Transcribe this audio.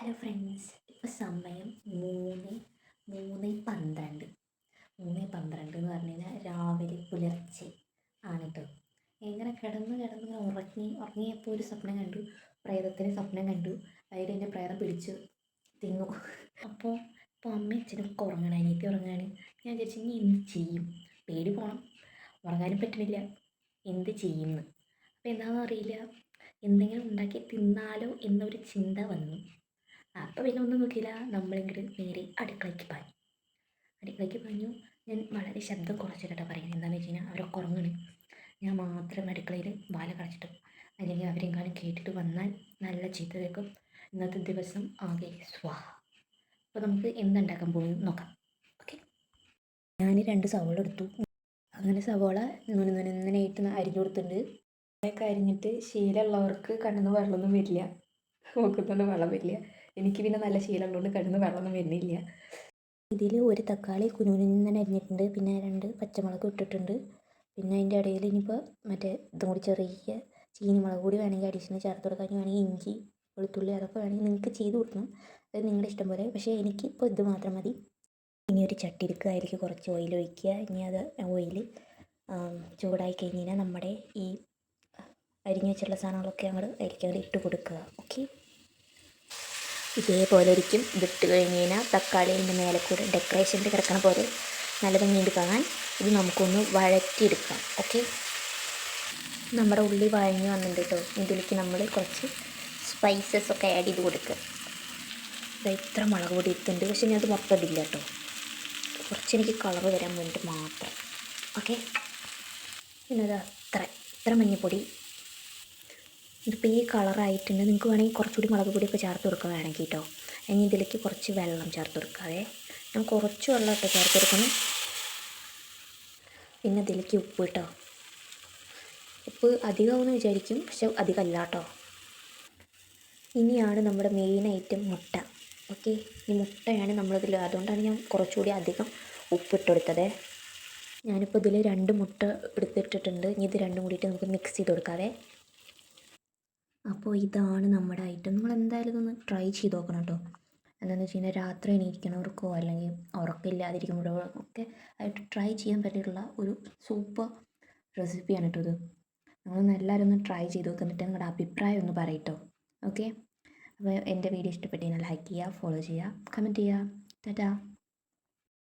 Hello friends, ഇപ്പോൾ സമയം 3:12. 3:12 എന്ന് പറഞ്ഞു കഴിഞ്ഞാൽ രാവിലെ പുലർച്ചെ ആണ് കേട്ടോ. ഇങ്ങനെ കിടന്ന് ഉറങ്ങിയപ്പോൾ ഒരു സ്വപ്നം കണ്ടു. പ്രേതത്തിന് സ്വപ്നം കണ്ടു. അതിൽ എൻ്റെ പ്രേതം പിടിച്ചു തിന്നു. ഇപ്പോൾ അമ്മയും അച്ഛനൊക്കെ ഉറങ്ങണം, അനിയത്തി ഉറങ്ങാണ്. ഞാൻ വിചാരിച്ചു ഇനി എന്ത് ചെയ്യും, പേടി പോകണം, ഉറങ്ങാനും പറ്റണില്ല, എന്ത് ചെയ്യുമെന്ന്. അപ്പോൾ എന്താണെന്ന് അറിയില്ല, എന്തെങ്കിലും ഉണ്ടാക്കി തിന്നാലോ എന്നൊരു ചിന്ത വന്നു. അപ്പോൾ പിന്നെ ഒന്നും നോക്കിയില്ല, നമ്മളിങ്ങോട്ട് നേരെ അടുക്കളയ്ക്ക് പാഞ്ഞു. ഞാൻ വളരെ ശബ്ദം കുറച്ചിട്ടാണ് പറയുന്നത്. എന്താണെന്ന് വെച്ച് കഴിഞ്ഞാൽ അവരൊക്കെ ഉറങ്ങണ്. ഞാൻ മാത്രം അടുക്കളയിൽ വാല കളച്ചിട്ടും, അല്ലെങ്കിൽ അവരെങ്ങാനും കേട്ടിട്ട് വന്നാൽ നല്ല ചീത്ത കേൾക്കും. ഇന്നത്തെ ദിവസം ആകെ സ്വാഹ. അപ്പോൾ നമുക്ക് എന്തുണ്ടാക്കാൻ പോകും നോക്കാം. ഓക്കെ, ഞാൻ 2 സവോള എടുത്തു. അങ്ങനെ സവോള നുനായിട്ട് അരിഞ്ഞു കൊടുത്തിട്ടുണ്ട്. അതൊക്കെ അരിഞ്ഞിട്ട് ശീലമുള്ളവർക്ക് കണ്ണിന്ന് വെള്ളമൊന്നും വരില്ല, മൂക്കത്തൊന്നും വെള്ളം വരില്ല. എനിക്ക് പിന്നെ നല്ല ശീലമുള്ളതുകൊണ്ട് കണ്ണിന്ന് വെള്ളമൊന്നും വരുന്നില്ല. ഇതിൽ ഒരു തക്കാളി കുനുകുനെ അരിഞ്ഞിട്ടുണ്ട്, പിന്നെ 2 പച്ചമുളക് ഇട്ടിട്ടുണ്ട്. പിന്നെ അതിൻ്റെ ഇടയിൽ ഇനിയിപ്പോൾ മറ്റേ ഇതും കൂടി ചെറിയ ചീനിമുളക് കൂടി വേണമെങ്കിൽ അഡീഷണൽ ചേർത്ത് കൊടുക്കാൻ. വേണമെങ്കിൽ ഇഞ്ചി വെളുത്തുള്ളി അതൊക്കെ വേണമെങ്കിൽ നിങ്ങൾക്ക് ചെയ്ത് കൊടുക്കണം, അത് നിങ്ങളുടെ ഇഷ്ടം പോലെ. പക്ഷേ എനിക്കിപ്പോൾ ഇത് മാത്രം മതി. ഇനി ഒരു ചട്ടി എടുക്കുക, അതിലേക്ക് കുറച്ച് ഓയിൽ ഒഴിക്കുക. ഇനി അത് ഓയിൽ ചൂടായി കഴിഞ്ഞ് കഴിഞ്ഞാൽ നമ്മുടെ ഈ അരിഞ്ഞു വെച്ചിട്ടുള്ള സാധനങ്ങളൊക്കെ അതിലേക്ക് ഇട്ട് കൊടുക്കുക. ഓക്കെ, ഇതേപോലെ ഇരിക്കും. ഇതിട്ട് കഴിഞ്ഞ് കഴിഞ്ഞാൽ തക്കാളിൻ്റെ മേലെ കൂടെ ഡെക്കറേഷൻ്റെ കിടക്കണ പോലെ നല്ല ഭംഗിയുണ്ട് കാണാൻ. ഇത് നമുക്കൊന്ന് വഴറ്റിയെടുക്കാം. ഓക്കെ, നമ്മുടെ ഉള്ളി വഴഞ്ഞ് വന്നിട്ടുണ്ട് കേട്ടോ. ഇതിലേക്ക് നമ്മൾ കുറച്ച് സ്പൈസസ് ഒക്കെ ആഡ് ചെയ്ത് കൊടുക്കുക. ഇത്ര മുളക് പൊടി ഇട്ടുണ്ട്, പക്ഷേ ഞാൻ അത് മൊത്തം ഇടില്ല കേട്ടോ. കുറച്ച് എനിക്ക് കളർ വരാൻ വേണ്ടിയിട്ട് മാത്രം. ഓക്കെ, പിന്നെ അത് ഇത്ര മഞ്ഞൾപ്പൊടി. ഇതിപ്പോൾ ഈ കളറായിട്ടുണ്ട്. നിങ്ങൾക്ക് വേണമെങ്കിൽ കുറച്ചുകൂടി മുളക് പൊടിയൊക്കെ ചേർത്ത് കൊടുക്കുക വേണമെങ്കിൽ കേട്ടോ. ഇനി ഇതിലേക്ക് കുറച്ച് വെള്ളം ചേർത്ത് കൊടുക്കാതെ, ഞാൻ കുറച്ച് വെള്ളം ഇട്ട് ചേർത്ത് കൊടുക്കണം. പിന്നെ ഇതിലേക്ക് ഉപ്പ് കേട്ടോ. ഉപ്പ് അധികമാവുമെന്ന് വിചാരിക്കും, പക്ഷെ അധികമല്ല കേട്ടോ. ഇനിയാണ് നമ്മുടെ മെയിൻ ഐറ്റം മുട്ട. ഓക്കെ, ഈ മുട്ടയാണ് നമ്മളിതിൽ, അതുകൊണ്ടാണ് ഞാൻ കുറച്ചുകൂടി അധികം ഉപ്പിട്ട് കൊടുത്തത്. ഞാനിപ്പോൾ ഇതിൽ 2 മുട്ട എടുത്തിട്ടിട്ടുണ്ട്. ഇനി ഇത് രണ്ടും കൂടിയിട്ട് നമുക്ക് മിക്സ് ചെയ്ത് കൊടുക്കാവേ. അപ്പോൾ ഇതാണ് നമ്മുടെ ഐറ്റം. നിങ്ങൾ എന്തായാലും ഇതൊന്ന് ട്രൈ ചെയ്ത് നോക്കണം കേട്ടോ. എന്താണെന്ന് വെച്ച് കഴിഞ്ഞാൽ രാത്രി എണീറ്റിരിക്കണവർക്കോ അല്ലെങ്കിൽ ഉറക്കമില്ലാതിരിക്കുമ്പോഴോ ഒക്കെ ആയിട്ട് ട്രൈ ചെയ്യാൻ പറ്റിയിട്ടുള്ള ഒരു സൂപ്പർ റെസിപ്പിയാണ് കേട്ടോ ഇത്. നിങ്ങളൊന്ന് എല്ലാവരും ഒന്ന് ട്രൈ ചെയ്ത് നോക്കുന്നിട്ട് നിങ്ങളുടെ അഭിപ്രായം ഒന്ന് പറയട്ടോ. ഓക്കെ, അപ്പോൾ എൻ്റെ വീഡിയോ ഇഷ്ടപ്പെട്ട് കഴിഞ്ഞാൽ ലൈക്ക് ചെയ്യുക, ഫോളോ ചെയ്യുക, കമൻറ്റ് ചെയ്യുക. ടാറ്റാ.